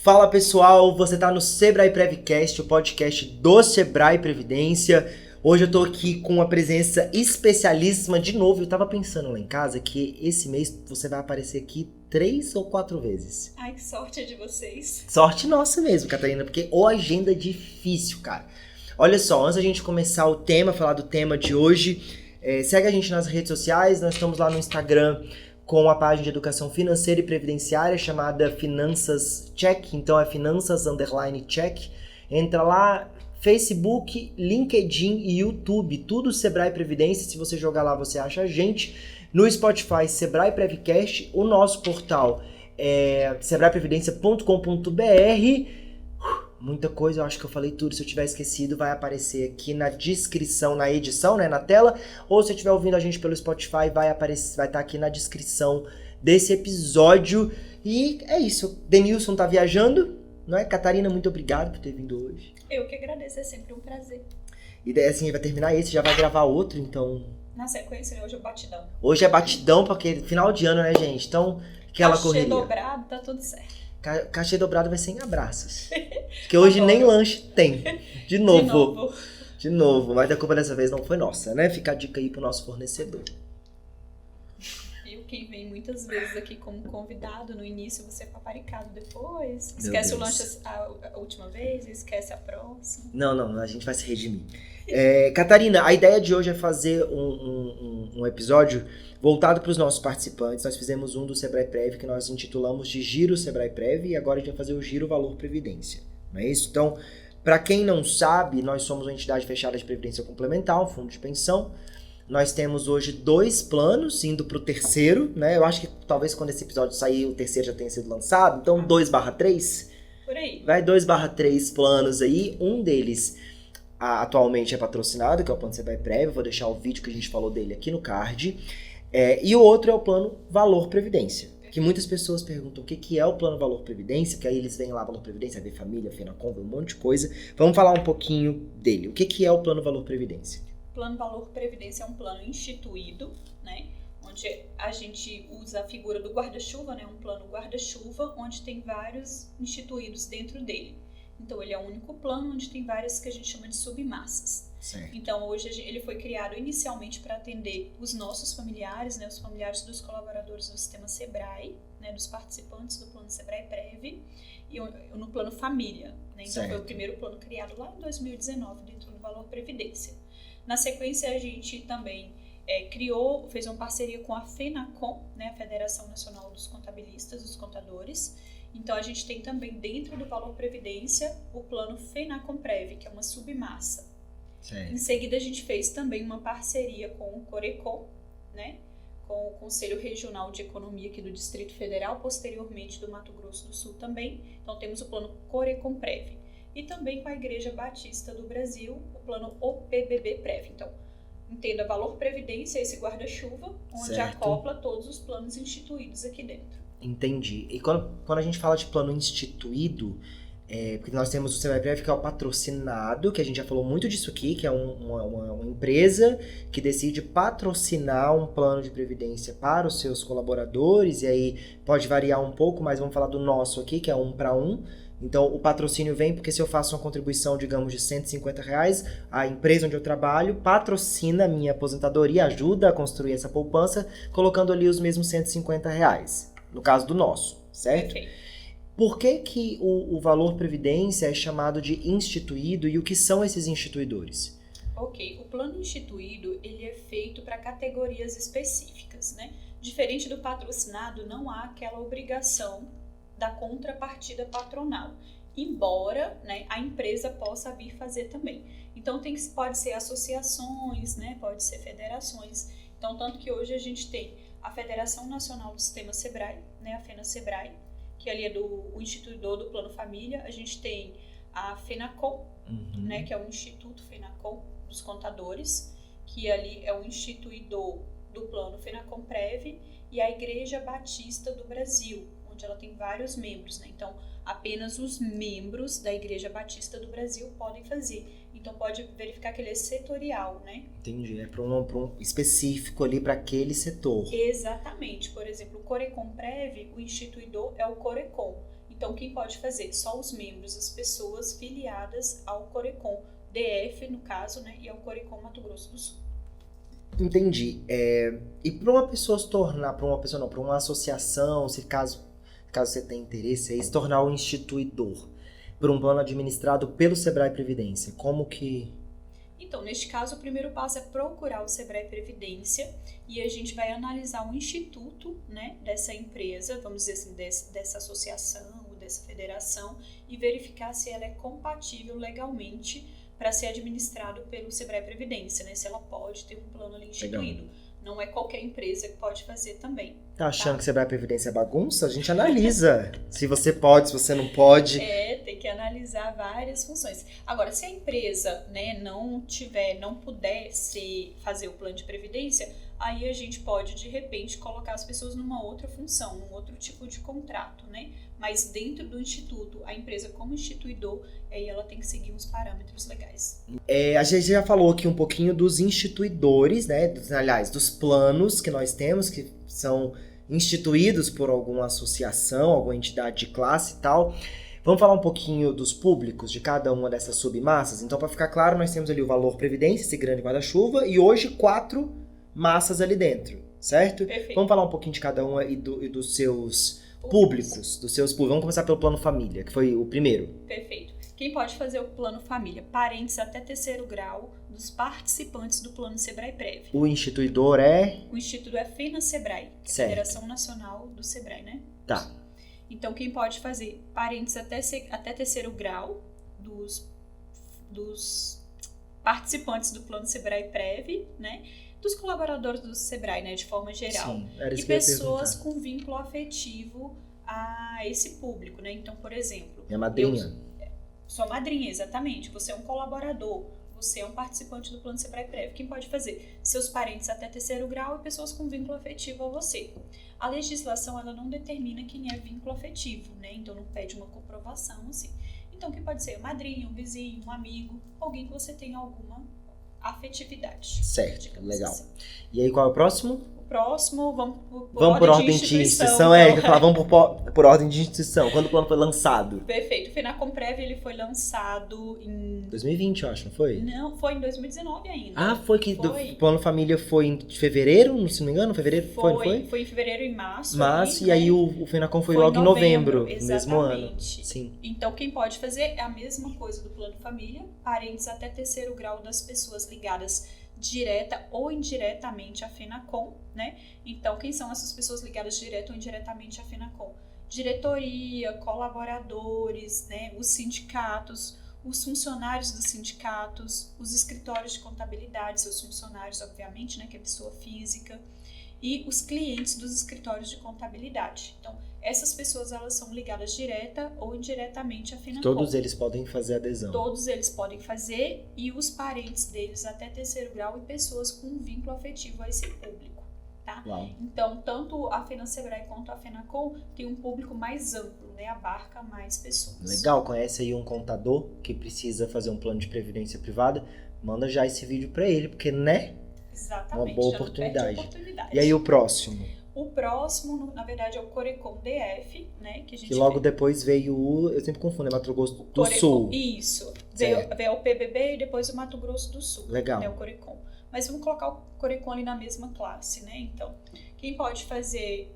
Fala pessoal, você tá no Sebrae Prevcast, o podcast do Sebrae Previdência. Hoje eu tô aqui com uma presença especialíssima de novo. Eu tava pensando lá em casa que esse mês você vai aparecer aqui 3 ou 4 vezes. Ai, que sorte de vocês. Sorte nossa mesmo, Catarina, porque ô agenda é difícil, cara. Olha só, antes da gente começar o tema, falar do tema de hoje, segue a gente nas redes sociais, nós estamos lá no Instagram com a página de educação financeira e previdenciária chamada Finanças Check, então é Finanças_Check. Entra lá, Facebook, LinkedIn e YouTube, tudo Sebrae Previdência. Se você jogar lá, você acha a gente. No Spotify, Sebrae Prevcast, o nosso portal é sebraeprevidencia.com.br. Muita coisa, eu acho que eu falei tudo. Se eu tiver esquecido, vai aparecer aqui na descrição, na edição, né, na tela. Ou se você estiver ouvindo a gente pelo Spotify, vai estar aqui na descrição desse episódio. E é isso. Denilson tá viajando, não é? Catarina, muito obrigado por ter vindo hoje. Eu que agradeço, é sempre um prazer. E daí, assim, vai terminar esse, já vai gravar outro, então... Na sequência, hoje é batidão. Hoje é batidão, porque final de ano, né, gente? Então, aquela correria. Cachê dobrado, tá tudo certo. Cachê dobrado vai ser em abraços. Porque hoje nem lanche tem. De novo. Mas a culpa dessa vez não foi nossa, né? Fica a dica aí pro nosso fornecedor. Eu, quem vem muitas vezes aqui como convidado, no início você é paparicado depois. Esquece o lanche a última vez, esquece a próxima. Não, a gente vai se redimir. Catarina, a ideia de hoje é fazer um episódio voltado para os nossos participantes. Nós fizemos um do Sebrae Prev que nós intitulamos de Giro Sebrae Prev e agora a gente vai fazer o Giro Valor Previdência. Não é isso? Então, para quem não sabe, nós somos uma entidade fechada de previdência complementar, um fundo de pensão. Nós temos hoje 2 planos, indo para o terceiro, né? Eu acho que talvez quando esse episódio sair, o terceiro já tenha sido lançado. Então, 2/3. Por aí. Vai 2/3 planos aí. Um deles atualmente é patrocinado, que é o plano Sebrae Prev. Eu vou deixar o vídeo que a gente falou dele aqui no card. E o outro é o plano Valor Previdência, que muitas pessoas perguntam o que é o plano Valor Previdência, que aí eles vêm lá, Valor Previdência, vê família, Fenacom, um monte de coisa. Vamos falar um pouquinho dele. O que é o plano Valor Previdência? O plano Valor Previdência é um plano instituído, né? Onde a gente usa a figura do guarda-chuva, né? Um plano guarda-chuva, onde tem vários instituídos dentro dele. Então, ele é o único plano onde tem várias que a gente chama de submassas. Certo. Então, hoje ele foi criado inicialmente para atender os nossos familiares, né, os familiares dos colaboradores do sistema Sebrae, né, dos participantes do plano Sebrae Prev, e no plano Família. Né? Então, certo. Foi o primeiro plano criado lá em 2019, dentro do Valor Previdência. Na sequência, a gente também fez uma parceria com a Fenacom, né, a Federação Nacional dos Contabilistas, dos Contadores. Então, a gente tem também, dentro do Valor Previdência, o plano Fenacom Prev, que é uma submassa. Certo. Em seguida, a gente fez também uma parceria com o Corecon, né, com o Conselho Regional de Economia aqui do Distrito Federal, posteriormente do Mato Grosso do Sul também. Então, temos o plano Corecon Prev. E também com a Igreja Batista do Brasil, o plano OPBB Prev. Então, entenda, Valor Previdência, esse guarda-chuva, onde certo. acopla todos os planos instituídos aqui dentro. Entendi. E quando a gente fala de plano instituído, porque nós temos o Sebrae Prev, que é o patrocinado, que a gente já falou muito disso aqui, que é uma empresa que decide patrocinar um plano de previdência para os seus colaboradores, e aí pode variar um pouco, mas vamos falar do nosso aqui, que é 1 para 1. Então, o patrocínio vem porque se eu faço uma contribuição, digamos, de R$150, a empresa onde eu trabalho patrocina a minha aposentadoria, ajuda a construir essa poupança, colocando ali os mesmos R$150, no caso do nosso, certo? Okay. Por que o Valor Previdência é chamado de instituído e o que são esses instituidores? Ok, o plano instituído ele é feito para categorias específicas, né? Diferente do patrocinado, não há aquela obrigação da contrapartida patronal, embora, né, a empresa possa vir fazer também. Então pode ser associações, né, pode ser federações. Então, tanto que hoje a gente tem a Federação Nacional do Sistema Sebrae, né, a FENA-Sebrae, que ali é o instituidor do Plano Família. A gente tem a Fenacom, né, que é o Instituto Fenacom dos Contadores, que ali é o instituidor do Plano Fenacom Prev, e a Igreja Batista do Brasil, onde ela tem vários membros, né? Então, apenas os membros da Igreja Batista do Brasil podem fazer. Então, pode verificar que ele é setorial, né? Entendi. É para um específico ali para aquele setor. Exatamente. Por exemplo, o Corecon Prev, o instituidor é o Corecon. Então, Então, quem pode fazer? Só os membros, as pessoas filiadas ao Corecon DF, no caso, né, e ao Corecon Mato Grosso do Sul. Entendi. E para uma pessoa se tornar, para uma associação, se caso você tenha interesse, se tornar um instituidor por um plano administrado pelo Sebrae Previdência, como que... Então, neste caso, o primeiro passo é procurar o Sebrae Previdência e a gente vai analisar o instituto, né, dessa empresa, vamos dizer assim, dessa associação ou dessa federação e verificar se ela é compatível legalmente para ser administrado pelo Sebrae Previdência, né, se ela pode ter um plano ali instituído. Legal. Não é qualquer empresa que pode fazer também. Tá achando que Sebrae Previdência é bagunça? A gente analisa se você pode, se você não pode. Tem que analisar várias funções. Agora, se a empresa, né, não puder fazer o plano de previdência, aí a gente pode, de repente, colocar as pessoas numa outra função, num outro tipo de contrato, né? Mas dentro do instituto, a empresa como instituidor, aí ela tem que seguir uns parâmetros legais. A gente já falou aqui um pouquinho dos instituidores, né? Aliás, dos planos que nós temos, que são instituídos por alguma associação, alguma entidade de classe e tal. Vamos falar um pouquinho dos públicos de cada uma dessas submassas? Então, para ficar claro, nós temos ali o valor previdência, esse grande guarda-chuva, e hoje 4 massas ali dentro, certo? Perfeito. Vamos falar um pouquinho de cada uma e dos seus públicos, Vamos começar pelo plano família, que foi o primeiro. Perfeito. Quem pode fazer o plano família? Parentes até 3º grau dos participantes do plano Sebrae Prev. O instituidor é? O instituto é FENA-Sebrae, que é a Federação Nacional do Sebrae, né? Tá. Então, quem pode fazer? Parentes até 3º grau dos participantes do plano Sebrae Prev, né? Dos colaboradores do Sebrae, né? De forma geral. Sim, era isso e que eu ia pessoas com vínculo afetivo a esse público, né? Então, por exemplo... Minha madrinha. Sua madrinha, exatamente. Você é um colaborador. Você é um participante do plano Sebrae Prev. Quem pode fazer? Seus parentes até 3º grau e pessoas com vínculo afetivo a você. A legislação, ela não determina quem é vínculo afetivo, né? Então, não pede uma comprovação, assim. Então, quem pode ser? Madrinha, um vizinho, um amigo, alguém que você tenha alguma afetividade. Certo, legal. Assim. E aí, qual é o próximo? O próximo, vamos por ordem de instituição. Vamos por ordem de instituição. Quando o plano foi lançado? Perfeito. O FENACOMPREV, ele foi lançado em... 2020, eu acho, não foi? Não, foi em 2019 ainda. Ah, foi que o plano família foi em fevereiro, se não me engano? Fevereiro? Foi? Foi em fevereiro e março. E aí o FENACOM foi logo em novembro, no mesmo ano. Sim. Então, quem pode fazer é a mesma coisa do plano família, parentes até 3º grau das pessoas ligadas direta ou indiretamente à FENACOM, né? Então, quem são essas pessoas ligadas direta ou indiretamente à FENACOM? Diretoria, colaboradores, né? Os sindicatos, os funcionários dos sindicatos, os escritórios de contabilidade, seus funcionários, obviamente, né? Que é pessoa física, e os clientes dos escritórios de contabilidade. Então, essas pessoas, elas são ligadas direta ou indiretamente à FENACOM. Todos eles podem fazer adesão. Todos eles podem fazer, e os parentes deles até 3º grau e pessoas com vínculo afetivo a esse público, tá? Uau. Então, tanto a FENA-Sebrae quanto a FENACOM tem um público mais amplo, né? Abarca mais pessoas. Legal, conhece aí um contador que precisa fazer um plano de previdência privada? Manda já esse vídeo pra ele, porque, né? Exatamente. Uma boa oportunidade. E aí o próximo? O próximo, na verdade, é o Corecon DF, né? Que logo depois veio o... Eu sempre confundo, é Mato Grosso do Sul. Isso. Veio o PBB e depois o Mato Grosso do Sul. Legal. Né, o Corecon. Mas vamos colocar o Corecon ali na mesma classe, né? Então, quem pode fazer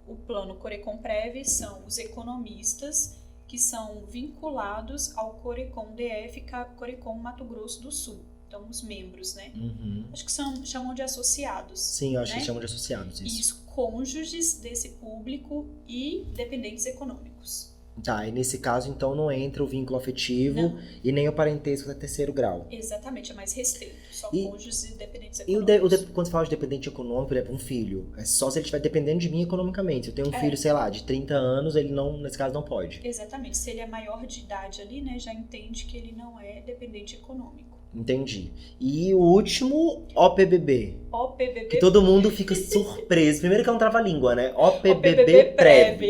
o plano Corecon Prev são os economistas que são vinculados ao Corecon DF e Corecon Mato Grosso do Sul. Então, os membros, né? Uhum. Acho que chamam de associados. Sim, eu acho né? que chamam de associados, isso. Isso, cônjuges desse público e dependentes econômicos. Tá, e nesse caso, então, não entra o vínculo afetivo e nem o parentesco até 3º grau. Exatamente, é mais restrito. Só cônjuges e dependentes econômicos. E quando você fala de dependente econômico, por exemplo, um filho, é só se ele estiver dependendo de mim economicamente. Se eu tenho um filho, sei lá, de 30 anos, ele não, nesse caso, não pode. Exatamente, se ele é maior de idade ali, né, já entende que ele não é dependente econômico. Entendi. E o último, OPBB. OPBB. Que todo mundo fica surpreso. Primeiro que é um trava-língua, né? OPBB Prev.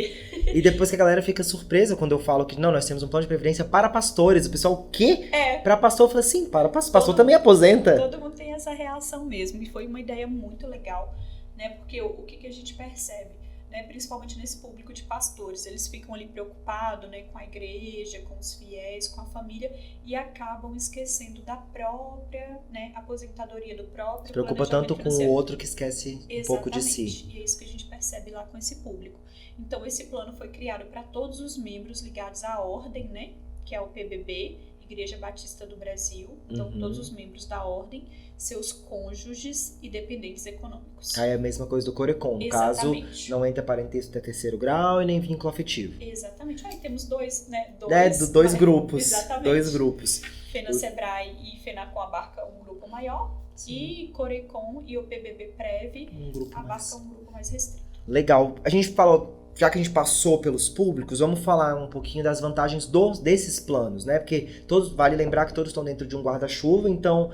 E depois que a galera fica surpresa quando eu falo que não, nós temos um plano de previdência para pastores. O pessoal, o quê? Para pastor, eu falo assim, para pastor também aposenta. Todo mundo tem essa reação mesmo. E foi uma ideia muito legal, né? Porque o que a gente percebe? né, principalmente nesse público de pastores. Eles ficam ali preocupados, né, com a igreja, com os fiéis, com a família, e acabam esquecendo da própria, né, aposentadoria, do próprio Se preocupa tanto com o outro que esquece um pouco de si. E é isso que a gente percebe lá com esse público. Então, esse plano foi criado para todos os membros ligados à ordem, né, que é o PBB, Igreja Batista do Brasil. Então, todos os membros da ordem, seus cônjuges e dependentes econômicos. Aí é a mesma coisa do Corecon. No caso, não entra parentesco até terceiro grau e nem vínculo afetivo. Exatamente. Aí temos dois, né? Dois grupos. Exatamente. Dois grupos. FENA-SEBRAE e FENACOM abarca um grupo maior. Sim. E Corecon e o PBB-PREV abarcam um grupo mais restrito. Legal. A gente falou... Já que a gente passou pelos públicos, vamos falar um pouquinho das vantagens desses planos, né? Porque vale lembrar que todos estão dentro de um guarda-chuva, então,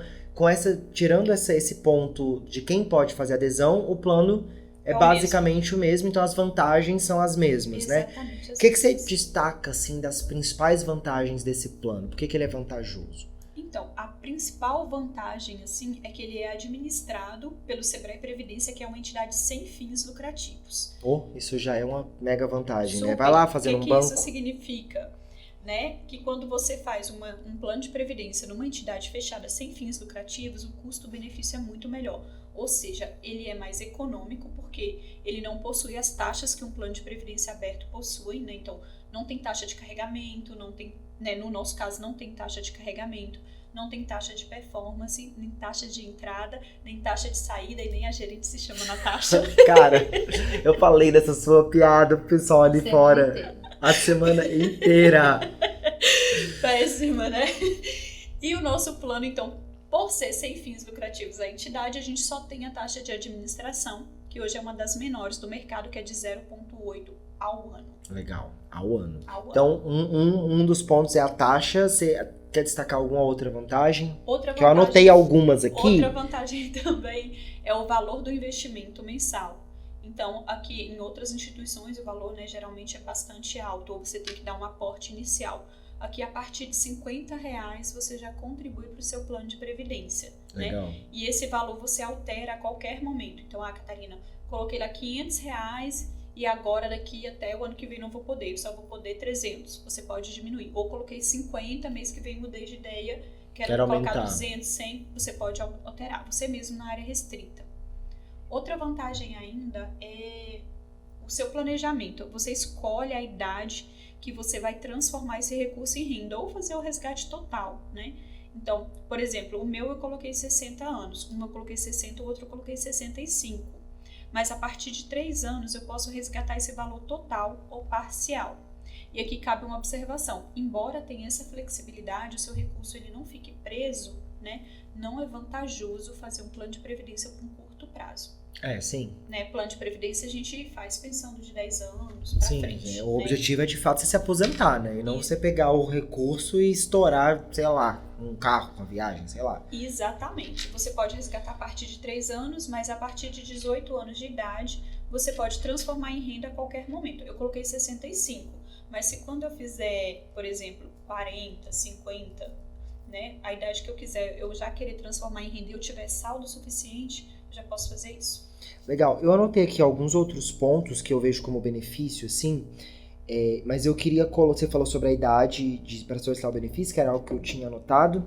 tirando esse ponto de quem pode fazer adesão, o plano é basicamente o mesmo, então as vantagens são as mesmas, exatamente, né? O que você destaca, assim, das principais vantagens desse plano? Por que ele é vantajoso? Então, a principal vantagem, assim, é que ele é administrado pelo Sebrae Previdência, que é uma entidade sem fins lucrativos. Isso já é uma mega vantagem, né? Vai lá fazer um banco. O que isso significa? Né? Que quando você faz um plano de previdência numa entidade fechada sem fins lucrativos, o custo-benefício é muito melhor. Ou seja, ele é mais econômico porque ele não possui as taxas que um plano de previdência aberto possui, né? Então, não tem taxa de carregamento, não tem, né? No nosso caso, não tem taxa de carregamento, não tem taxa de performance, nem taxa de entrada, nem taxa de saída, e nem a gerente se chama Natasha. Cara, eu falei dessa sua piada pro pessoal ali fora a semana inteira. Péssima, né? E o nosso plano, então, por ser sem fins lucrativos a entidade, a gente só tem a taxa de administração, que hoje é uma das menores do mercado, que é de 0,8 ao ano. Legal, ao ano. Então, um dos pontos é a taxa. Você quer destacar alguma outra vantagem? Que eu anotei algumas aqui. Outra vantagem também é o valor do investimento mensal. Então, aqui em outras instituições, o valor, né, geralmente é bastante alto, ou você tem que dar um aporte inicial. Aqui, a partir de R$50, você já contribui para o seu plano de previdência. Legal. Né? E esse valor você altera a qualquer momento. Então, Catarina, coloquei lá R$500 e agora daqui até o ano que vem não vou poder, só vou poder 300. Você pode diminuir. Ou coloquei 50, mês que vem mudei de ideia, quero colocar aumentar. 200, 100, você pode alterar. Você mesmo na área restrita. Outra vantagem ainda é o seu planejamento. Você escolhe a idade que você vai transformar esse recurso em renda ou fazer o resgate total, né? Então, por exemplo, o meu eu coloquei 60 anos, um eu coloquei 60, o outro eu coloquei 65. Mas a partir de 3 anos eu posso resgatar esse valor total ou parcial. E aqui cabe uma observação. Embora tenha essa flexibilidade, o seu recurso ele não fique preso, né? Não é vantajoso fazer um plano de previdência por um curto prazo. Sim. Né? Plano de previdência a gente faz pensando de 10 anos pra frente. O objetivo é de fato você se aposentar, né? E não você pegar o recurso e estourar, sei lá, um carro, uma viagem, sei lá. Exatamente. Você pode resgatar a partir de 3 anos, mas a partir de 18 anos de idade, você pode transformar em renda a qualquer momento. Eu coloquei 65, mas se quando eu fizer, por exemplo, 40, 50, né? A idade que eu quiser, eu já querer transformar em renda e eu tiver saldo suficiente, eu já posso fazer isso. Legal. Eu anotei aqui alguns outros pontos que eu vejo como benefício, assim, mas eu queria... Você falou sobre a idade para solicitar o benefício, que era algo que eu tinha anotado.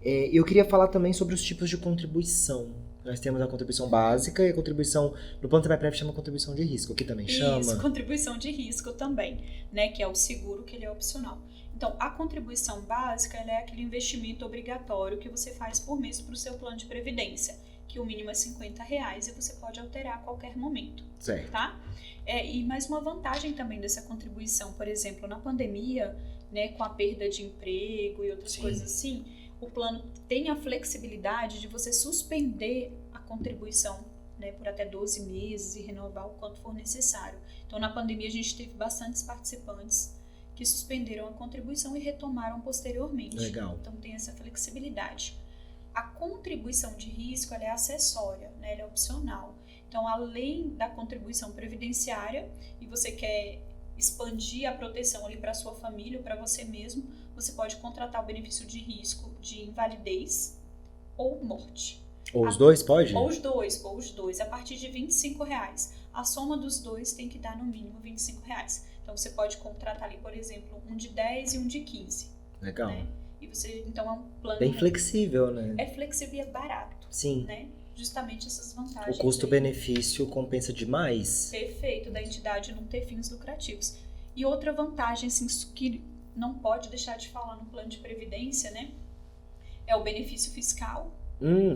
Eu queria falar também sobre os tipos de contribuição. Nós temos a contribuição básica e a contribuição... No plano Sebrae chama contribuição de risco, aqui também chama. Isso, contribuição de risco também, né? Que é o seguro, que ele é opcional. Então, a contribuição básica ela é aquele investimento obrigatório que você faz por mês para o seu plano de previdência, que o mínimo é R$50 e você pode alterar a qualquer momento. Certo. Tá? E mais uma vantagem também dessa contribuição, por exemplo, na pandemia, né, com a perda de emprego e outras coisas assim, o plano tem a flexibilidade de você suspender a contribuição, né, por até 12 meses e renovar o quanto for necessário. Então, na pandemia, a gente teve bastantes participantes que suspenderam a contribuição e retomaram posteriormente. Legal. Então, tem essa flexibilidade. A contribuição de risco ela é acessória, né? Ela é opcional. Então, além da contribuição previdenciária, e você quer expandir a proteção ali para sua família ou para você mesmo, você pode contratar o benefício de risco de invalidez ou morte. Ou os dois, pode? Ou os dois, a partir de R$25. A soma dos dois tem que dar no mínimo R$25. Então você pode contratar ali, por exemplo, um de 10 e um de 15. Legal. Né? E você, então, é um plano... Bem flexível, né? É flexível e é barato. Sim. Né? Justamente essas vantagens. O custo-benefício compensa demais. Perfeito, da entidade não ter fins lucrativos. E outra vantagem, assim, que não pode deixar de falar no plano de previdência, né? É o benefício fiscal.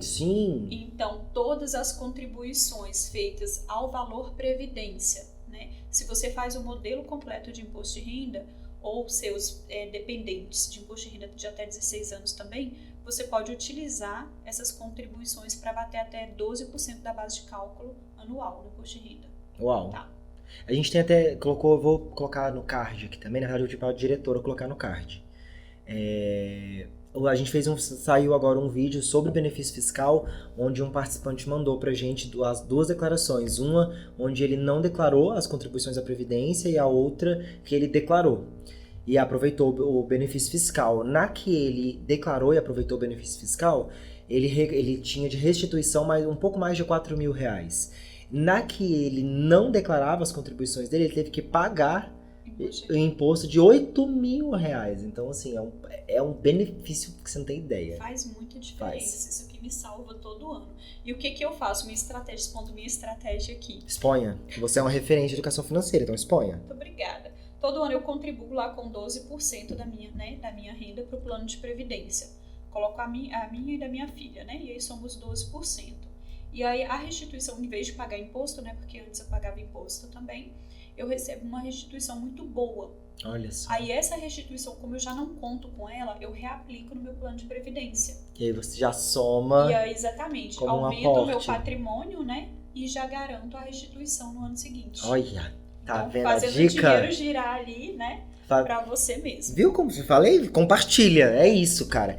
Sim. Então, todas as contribuições feitas ao valor previdência, né? Se você faz o modelo completo de imposto de renda, ou seus dependentes de imposto de renda de até 16 anos também, você pode utilizar essas contribuições para bater até 12% da base de cálculo anual no imposto de renda. Uau. Tá. A gente tem até, eu vou colocar no card aqui também, na verdade eu vou pedir para a diretora colocar no card. A gente saiu agora um vídeo sobre benefício fiscal, onde um participante mandou pra gente as duas declarações. Uma onde ele não declarou as contribuições à Previdência e a outra que ele declarou e aproveitou o benefício fiscal. Na que ele declarou e aproveitou o benefício fiscal, ele tinha de restituição um pouco mais de R$4.000. Na que ele não declarava as contribuições dele, ele teve que pagar o imposto de R$8.000. Então, assim, é um benefício que você não tem ideia. Faz muita diferença. Isso aqui me salva todo ano. E o que eu faço? Minha estratégia aqui. Exponha. Você é uma referência de educação financeira, então exponha. Muito obrigada. Todo ano eu contribuo lá com 12% da minha renda para o plano de previdência. Coloco a minha e da minha filha, né? E aí somos 12%. E aí a restituição, em vez de pagar imposto, né? Porque antes eu pagava imposto também, eu recebo uma restituição muito boa. Olha só. Aí essa restituição, como eu já não conto com ela, eu reaplico no meu plano de previdência. E aí você já soma. E aí, exatamente. Como um aumento o meu aporte. Patrimônio, né? E já garanto a restituição no ano seguinte. Olha, tá então, vendo fazendo a dica? o dinheiro girar ali, né? Pra você mesmo. Viu como eu falei? Compartilha. É isso, cara.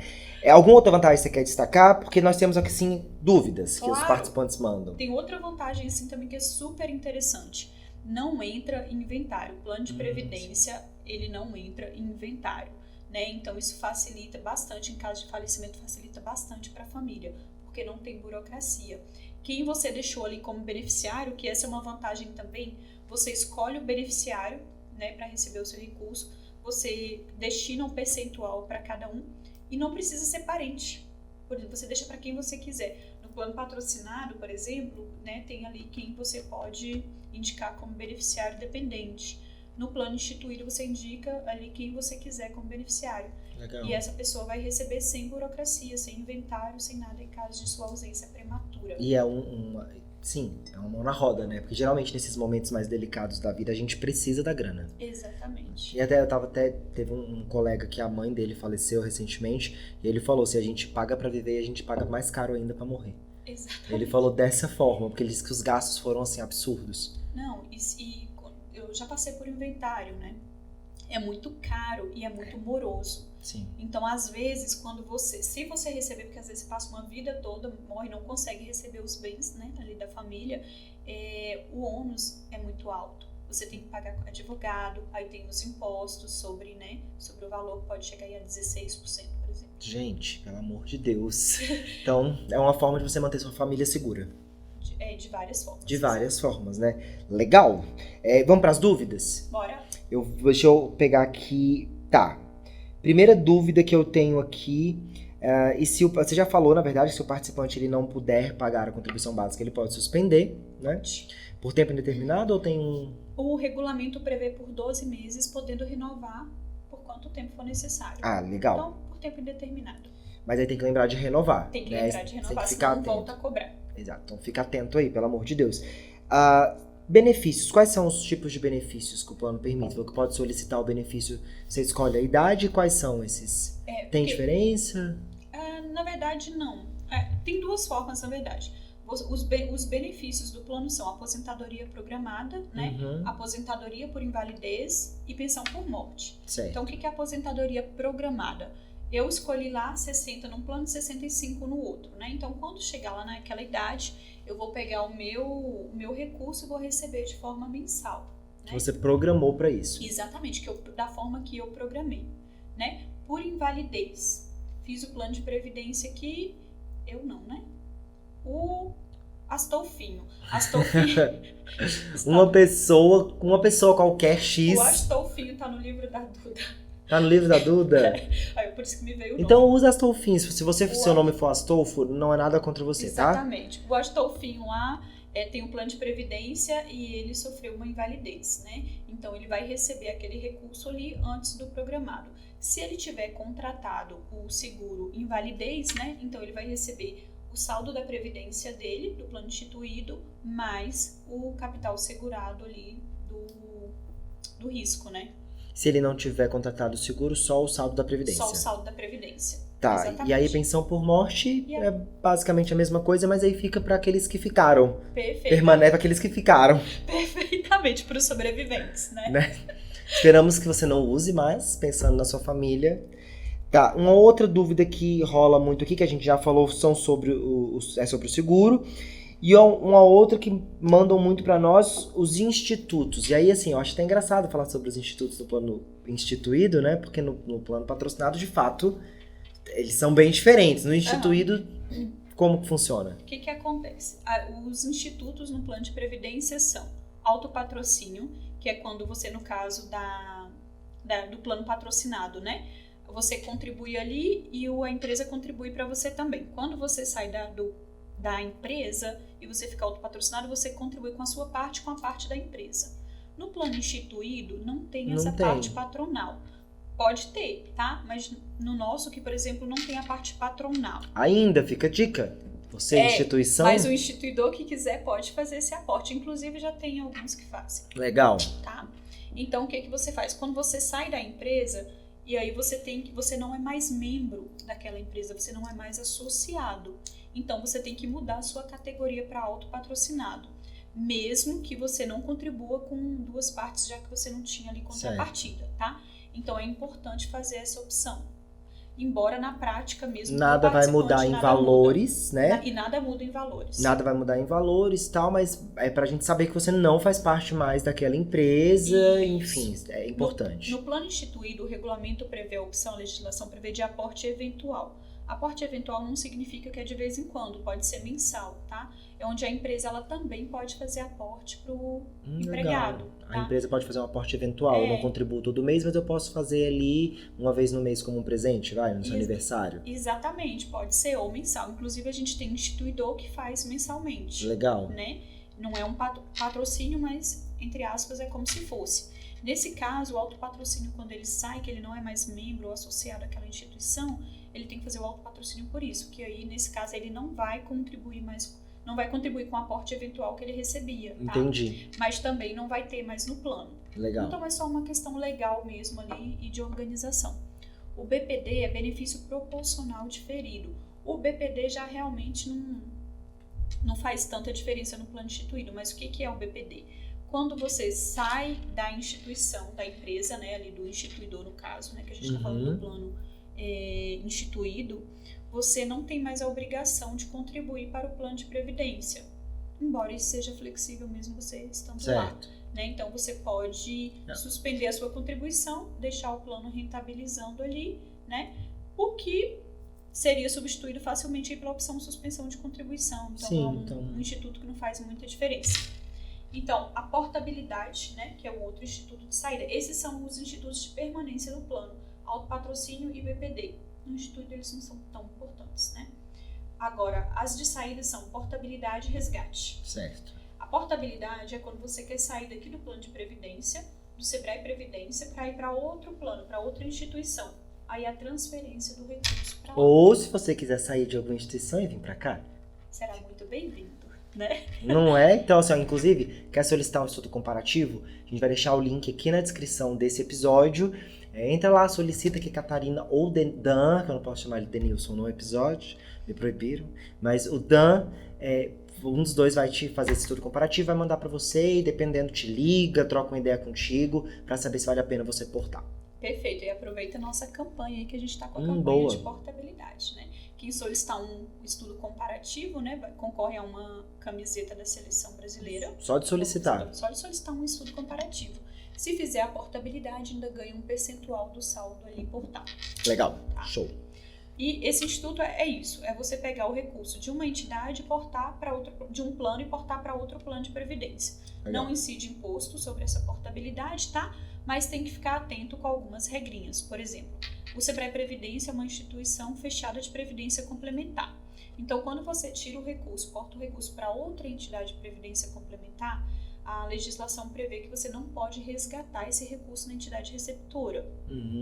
Alguma outra vantagem que você quer destacar? Porque nós temos aqui, sim, dúvidas que os participantes mandam. Tem outra vantagem, assim, também que é super interessante. Não entra em inventário. O plano de previdência, ele não entra em inventário, né? Então, isso facilita bastante, em caso de falecimento, facilita bastante para a família, porque não tem burocracia. Quem você deixou ali como beneficiário, que essa é uma vantagem também, você escolhe o beneficiário, né, para receber o seu recurso, você destina um percentual para cada um e não precisa ser parente. Por exemplo, você deixa para quem você quiser. No plano patrocinado, por exemplo, né, tem ali quem você pode indicar como beneficiário dependente. No plano instituído, você indica ali quem você quiser como beneficiário. Legal. E essa pessoa vai receber sem burocracia, sem inventário, sem nada em caso de sua ausência prematura. E é uma mão na roda, né? Porque geralmente nesses momentos mais delicados da vida a gente precisa da grana. Exatamente. E teve um colega que a mãe dele faleceu recentemente e ele falou, se a gente paga pra viver, a gente paga mais caro ainda pra morrer. Exatamente. Ele falou dessa forma, porque ele disse que os gastos foram assim absurdos. Não, e eu já passei por inventário, né? É muito caro e é muito moroso. Sim. Então, às vezes, se você receber, porque às vezes você passa uma vida toda, morre e não consegue receber os bens, né, ali da família, o ônus é muito alto. Você tem que pagar advogado, aí tem os impostos sobre o valor que pode chegar aí a 16%, por exemplo. Gente, pelo amor de Deus. Então, é uma forma de você manter sua família segura. De várias formas. De várias formas, né? Legal. Vamos para as dúvidas? Bora. Deixa eu pegar aqui. Tá. Primeira dúvida que eu tenho aqui. E se você já falou, na verdade, que se o participante ele não puder pagar a contribuição básica, ele pode suspender, né? Por tempo indeterminado ou tem um... O regulamento prevê por 12 meses, podendo renovar por quanto tempo for necessário. Ah, legal. Então, por tempo indeterminado. Mas aí tem que lembrar de renovar. Tem que né? lembrar de renovar, ficar senão atento. volta a cobrar. Exato. Então fica atento aí, pelo amor de Deus. Benefícios. Quais são os tipos de benefícios que o plano permite? Você pode solicitar o benefício, você escolhe a idade. Quais são esses? Tem diferença? Na verdade, não. Tem duas formas, na verdade. Os benefícios do plano são aposentadoria programada, né? Aposentadoria por invalidez e pensão por morte. Certo. Então, o que é aposentadoria programada? Eu escolhi lá 60 num plano e 65 no outro, né? Então, quando chegar lá naquela idade, eu vou pegar o meu recurso e vou receber de forma mensal. Né? Você programou para isso. Exatamente, da forma que eu programei, né? Por invalidez. Fiz o plano de previdência que eu não, né? o Astolfinho. Astolfinho. Uma pessoa qualquer X. O Astolfinho tá no livro da Duda. Tá no livro da Duda? Aí, por isso que me veio o Então nome. usa Astolfinho. Se seu nome for Astolfo, não é nada contra você, Exatamente. Tá? O Astolfinho lá tem um plano de previdência e ele sofreu uma invalidez, né? Então ele vai receber aquele recurso ali antes do programado. Se ele tiver contratado o seguro invalidez, né? Então ele vai receber o saldo da previdência dele, do plano instituído, mais o capital segurado ali do risco, né? Se ele não tiver contratado o seguro, só o saldo da previdência. Só o saldo da previdência. Tá, exatamente. E aí pensão por morte é basicamente a mesma coisa, mas aí fica para aqueles que ficaram. Permanece para aqueles que ficaram. Perfeitamente, para os sobreviventes, né? Esperamos que você não use mais, pensando na sua família. Tá, uma outra dúvida que rola muito aqui, que a gente já falou, são sobre o seguro. E uma outra que mandam muito para nós, os institutos. E aí, assim, eu acho até engraçado falar sobre os institutos do plano instituído, né? Porque no plano patrocinado, de fato, eles são bem diferentes. No instituído, como que funciona? O que acontece? Os institutos no plano de previdência são autopatrocínio, que é quando você, no caso do plano patrocinado, né? Você contribui ali e a empresa contribui para você também. Quando você sai da empresa e você fica autopatrocinado, você contribui com a sua parte, com a parte da empresa. No plano instituído, não tem essa parte patronal. Pode ter, tá? Mas no nosso, que por exemplo, não tem a parte patronal. Ainda fica a dica. Você, instituição... Mas o instituidor que quiser pode fazer esse aporte. Inclusive, já tem alguns que fazem. Legal. Tá? Então, o que você faz? Quando você sai da empresa, e aí você não é mais membro daquela empresa, você não é mais associado. Então, você tem que mudar a sua categoria para autopatrocinado. Mesmo que você não contribua com duas partes, já que você não tinha ali contrapartida, tá? Então, é importante fazer essa opção. Embora na prática mesmo... Nada vai mudar em valores, né? E nada muda em valores. Nada vai mudar em valores e tal, mas é pra gente saber que você não faz parte mais daquela empresa, enfim, é importante. No plano instituído, o regulamento prevê a opção, a legislação prevê de aporte eventual. Aporte eventual não significa que é de vez em quando, pode ser mensal, tá? É onde a empresa ela também pode fazer aporte para o empregado. Tá? A empresa pode fazer um aporte eventual, eu não contribuo todo mês, mas eu posso fazer ali uma vez no mês como um presente, no seu aniversário. Exatamente, pode ser ou mensal. Inclusive a gente tem um instituidor que faz mensalmente. Legal. Né? Não é um patrocínio, mas entre aspas é como se fosse. Nesse caso, o autopatrocínio, quando ele sai, que ele não é mais membro ou associado àquela instituição, ele tem que fazer o autopatrocínio por isso, que aí, nesse caso, ele não vai contribuir com o aporte eventual que ele recebia, tá? Entendi. Mas também não vai ter mais no plano. Legal. Então, é só uma questão legal mesmo ali e de organização. O BPD é benefício proporcional diferido. O BPD já realmente não faz tanta diferença no plano instituído, mas o que é o BPD? Quando você sai da instituição, da empresa, né, ali do instituidor no caso, né, que a gente está falando do plano instituído, você não tem mais a obrigação de contribuir para o plano de previdência, embora isso seja flexível mesmo você estando lá. Né? Então, você pode suspender a sua contribuição, deixar o plano rentabilizando ali, né? O que seria substituído facilmente pela opção suspensão de contribuição. Então, um instituto que não faz muita diferença. Então, a portabilidade, né, que é o outro instituto de saída. Esses são os institutos de permanência no plano, autopatrocínio e BPD. No instituto eles não são tão importantes, né? Agora, as de saída são portabilidade e resgate. Certo. A portabilidade é quando você quer sair daqui do plano de previdência, do Sebrae Previdência, para ir para outro plano, para outra instituição. Aí a transferência do recurso para lá. Ou se você quiser sair de alguma instituição e vir para cá. Será muito bem-vindo, né? Não é? Então, assim, inclusive, quer solicitar um estudo comparativo? A gente vai deixar o link aqui na descrição desse episódio. Entra lá, solicita que Catarina ou Dan, que eu não posso chamar ele de Denilson no episódio, me proibiram, mas o Dan, um dos dois vai te fazer esse estudo comparativo, vai mandar para você e dependendo te liga, troca uma ideia contigo para saber se vale a pena você portar. Perfeito, e aproveita a nossa campanha aí que a gente está com a campanha de portabilidade, né? Quem solicitar um estudo comparativo, né, concorre a uma camiseta da seleção brasileira. Só de solicitar. Só de solicitar um estudo comparativo. Se fizer a portabilidade, ainda ganha um percentual do saldo ali portado. Legal, show. E esse instituto é isso, é você pegar o recurso de uma entidade e portar para outro, de um plano e portar para outro plano de previdência. Legal. Não incide imposto sobre essa portabilidade, tá? Mas tem que ficar atento com algumas regrinhas. Por exemplo, o Sebrae Previdência é uma instituição fechada de previdência complementar. Então, quando você tira o recurso, porta o recurso para outra entidade de previdência complementar, a legislação prevê que você não pode resgatar esse recurso na entidade receptora,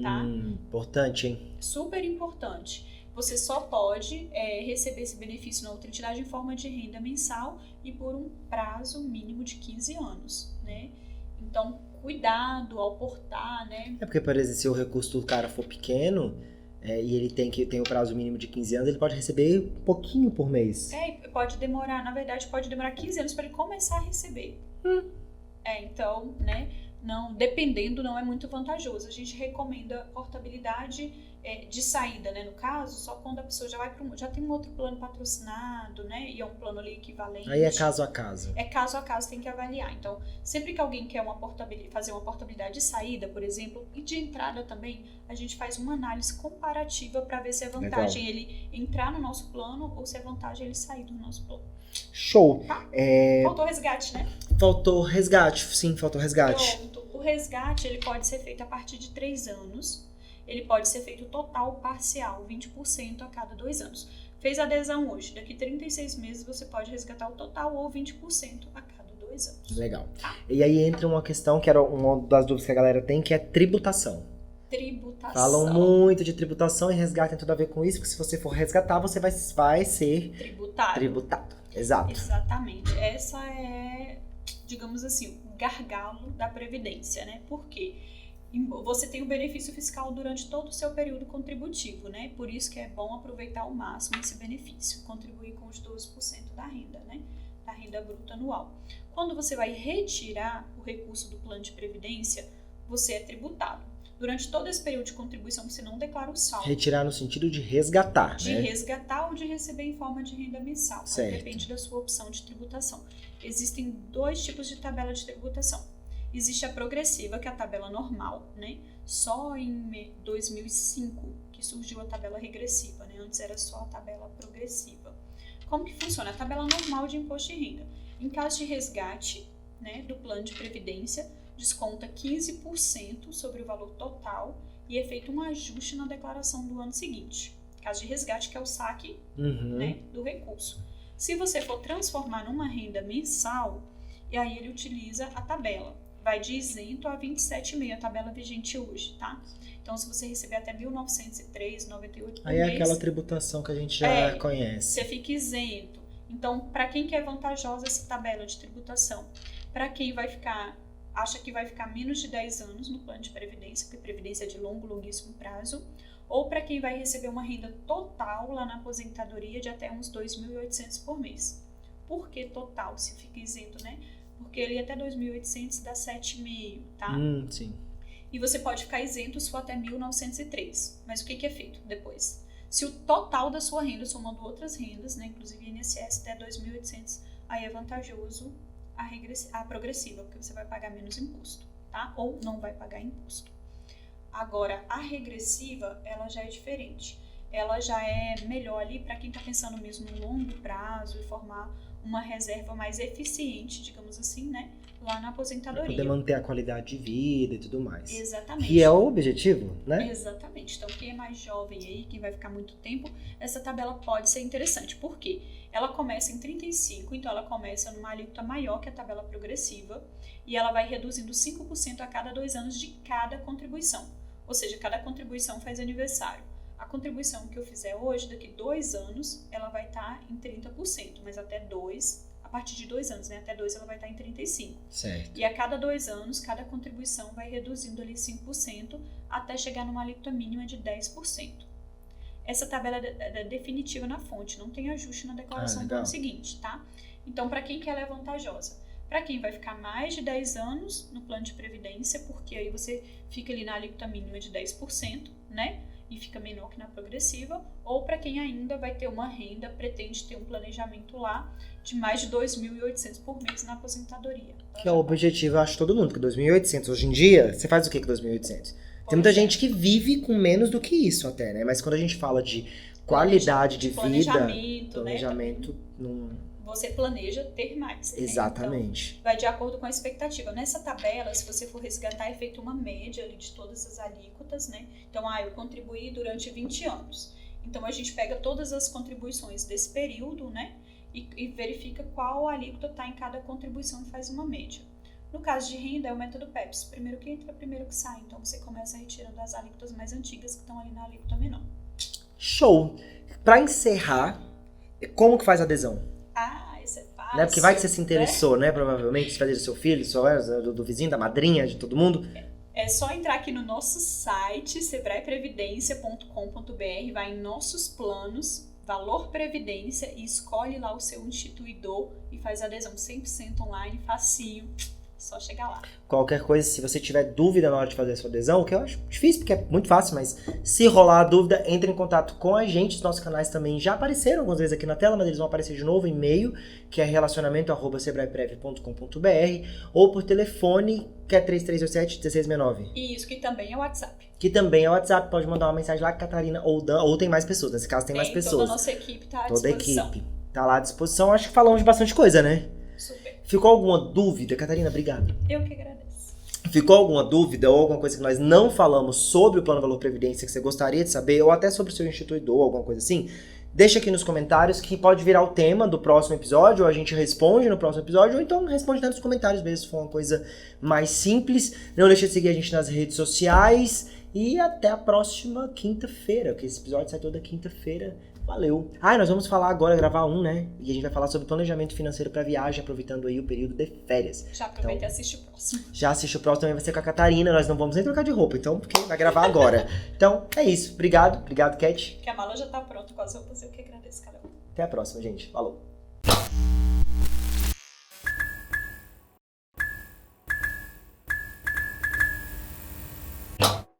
tá? Importante, hein? Super importante. Você só pode receber esse benefício na outra entidade em forma de renda mensal e por um prazo mínimo de 15 anos, né? Então, cuidado ao portar, né? É porque, por exemplo, se o recurso do cara for pequeno e ele tem o prazo mínimo de 15 anos, ele pode receber um pouquinho por mês. Pode demorar, na verdade, pode demorar 15 anos para ele começar a receber. Então, né? Não, dependendo, não é muito vantajoso. A gente recomenda portabilidade de saída, né? No caso, só quando a pessoa já tem um outro plano patrocinado, né? E é um plano ali equivalente. Aí é caso a caso. É caso a caso, tem que avaliar. Então, sempre que alguém quer fazer uma portabilidade de saída, por exemplo, e de entrada também, a gente faz uma análise comparativa para ver se é vantagem ele entrar no nosso plano ou se é vantagem ele sair do nosso plano. Show! Tá? Faltou resgate, né? Faltou resgate, sim, faltou resgate. Pronto. O resgate, ele pode ser feito a partir de 3 anos. Ele pode ser feito total ou parcial, 20% a cada 2 anos. Fez adesão hoje, daqui 36 meses você pode resgatar o total ou 20% a cada 2 anos. Legal. E aí entra uma questão que era uma das dúvidas que a galera tem, que é tributação. Tributação. Falam muito de tributação e resgate tem tudo a ver com isso, porque se você for resgatar, você vai ser tributado. Exato. Exatamente. Essa é, digamos assim, o gargalo da Previdência, né? Por quê? Você tem o benefício fiscal durante todo o seu período contributivo, né? Por isso que é bom aproveitar ao máximo esse benefício, contribuir com os 12% da renda, né? Da renda bruta anual. Quando você vai retirar o recurso do plano de previdência, você é tributado. Durante todo esse período de contribuição, você não declara o saldo. Retirar no sentido de resgatar, de né? resgatar ou de receber em forma de renda mensal. Certo. Depende da sua opção de tributação. Existem 2 tipos de tabela de tributação. Existe a progressiva, que é a tabela normal, né? Só em 2005 que surgiu a tabela regressiva, né? Antes era só a tabela progressiva. Como que funciona? A tabela normal de imposto de renda. Em caso de resgate, né, do plano de previdência, desconta 15% sobre o valor total e é feito um ajuste na declaração do ano seguinte. Caso de resgate, que é o saque, né, do recurso. Se você for transformar numa renda mensal, e aí ele utiliza a tabela. Vai de isento a 27,5, a tabela vigente hoje, tá? Então, se você receber até 1.903,98 por aí é mês, aquela tributação que a gente já conhece. você fica isento. Então, para quem que é vantajosa essa tabela de tributação? Para quem acha que vai ficar menos de 10 anos no plano de previdência, porque previdência é de longuíssimo prazo, ou para quem vai receber uma renda total lá na aposentadoria de até uns 2.800 por mês. Por que total, se fica isento, né? Porque ele até 2.800 dá 7,5, tá? Sim. E você pode ficar isento se for até 1.903. Mas o que é feito depois? Se o total da sua renda, somando outras rendas, né, inclusive INSS até 2.800, aí é vantajoso a progressiva, porque você vai pagar menos imposto, tá? Ou não vai pagar imposto. Agora, a regressiva, ela já é diferente. Ela já é melhor ali para quem está pensando mesmo no longo prazo e formar uma reserva mais eficiente, digamos assim, né? Lá na aposentadoria. Pra poder manter a qualidade de vida e tudo mais. Exatamente. Que é o objetivo, né? Exatamente. Então, quem é mais jovem aí, quem vai ficar muito tempo, essa tabela pode ser interessante. Por quê? Ela começa em 35, então ela começa numa alíquota maior que a tabela progressiva e ela vai reduzindo 5% a cada 2 anos de cada contribuição. Ou seja, cada contribuição faz aniversário. A contribuição que eu fizer hoje, daqui 2 anos, ela vai estar em 30%, mas até 2, a partir de 2 anos, né? Até 2 ela vai estar em 35%. Certo. E a cada 2 anos, cada contribuição vai reduzindo ali 5% até chegar numa alíquota mínima de 10%. Essa tabela é definitiva na fonte, não tem ajuste na declaração do ano seguinte, tá? Então, para quem que ela é vantajosa? Para quem vai ficar mais de 10 anos no plano de previdência, porque aí você fica ali na alíquota mínima de 10%, né? E fica menor que na progressiva, ou para quem ainda vai ter uma renda, pretende ter um planejamento lá de mais de 2.800 por mês na aposentadoria. Que é o objetivo, eu acho, de todo mundo, porque 2.800 hoje em dia, você faz o que com 2.800? Tem muita gente que vive com menos do que isso até, né? Mas quando a gente fala de qualidade de vida, planejamento, você planeja ter mais. Exatamente. Né? Então, vai de acordo com a expectativa. Nessa tabela, se você for resgatar, é feita uma média ali de todas as alíquotas, né? Então, eu contribuí durante 20 anos. Então, a gente pega todas as contribuições desse período, né? E verifica qual alíquota está em cada contribuição e faz uma média. No caso de renda, é o método PEPS. Primeiro que entra, primeiro que sai. Então, você começa retirando as alíquotas mais antigas que estão ali na alíquota menor. Show! Para encerrar, como que faz a adesão? Isso é fácil. Né? Porque vai que você se interessou, né? Provavelmente, se fazer do seu filho, do vizinho, da madrinha, de todo mundo. É só entrar aqui no nosso site, sebraeprevidência.com.br, vai em nossos planos, valor previdência e escolhe lá o seu instituidor e faz adesão 100% online, facinho. Só chegar lá. Qualquer coisa, se você tiver dúvida na hora de fazer a sua adesão, o que eu acho difícil, porque é muito fácil, mas se rolar a dúvida, entre em contato com a gente. Os nossos canais também já apareceram algumas vezes aqui na tela, mas eles vão aparecer de novo, e-mail, que é relacionamento@sebraeprev.com.br, ou por telefone, que é 3387-1669. Isso, que também é WhatsApp. Que também é WhatsApp, pode mandar uma mensagem lá que Catarina ou Dan, ou tem mais pessoas, nesse caso tem mais pessoas. Toda a nossa equipe tá à disposição. Toda a equipe tá lá à disposição, acho que falamos de bastante coisa, né? Super. Ficou alguma dúvida? Catarina, obrigado. Eu que agradeço. Ficou alguma dúvida ou alguma coisa que nós não falamos sobre o Plano Valor Previdência que você gostaria de saber, ou até sobre o seu instituidor, alguma coisa assim? Deixa aqui nos comentários que pode virar o tema do próximo episódio, ou a gente responde no próximo episódio, ou então responde nos comentários mesmo, se for uma coisa mais simples. Não deixa de seguir a gente nas redes sociais e até a próxima quinta-feira, que esse episódio sai toda quinta-feira. Valeu! Nós vamos falar agora, gravar né? E a gente vai falar sobre planejamento financeiro para viagem, aproveitando aí o período de férias. Já aproveita e assiste o próximo. Já assiste o próximo, também vai ser com a Catarina, nós não vamos nem trocar de roupa, então, porque vai gravar agora. Então, é isso. Obrigado, Cat. Que a mala já tá pronta com as roupas, eu que agradeço, cada um. Até a próxima, gente. Falou!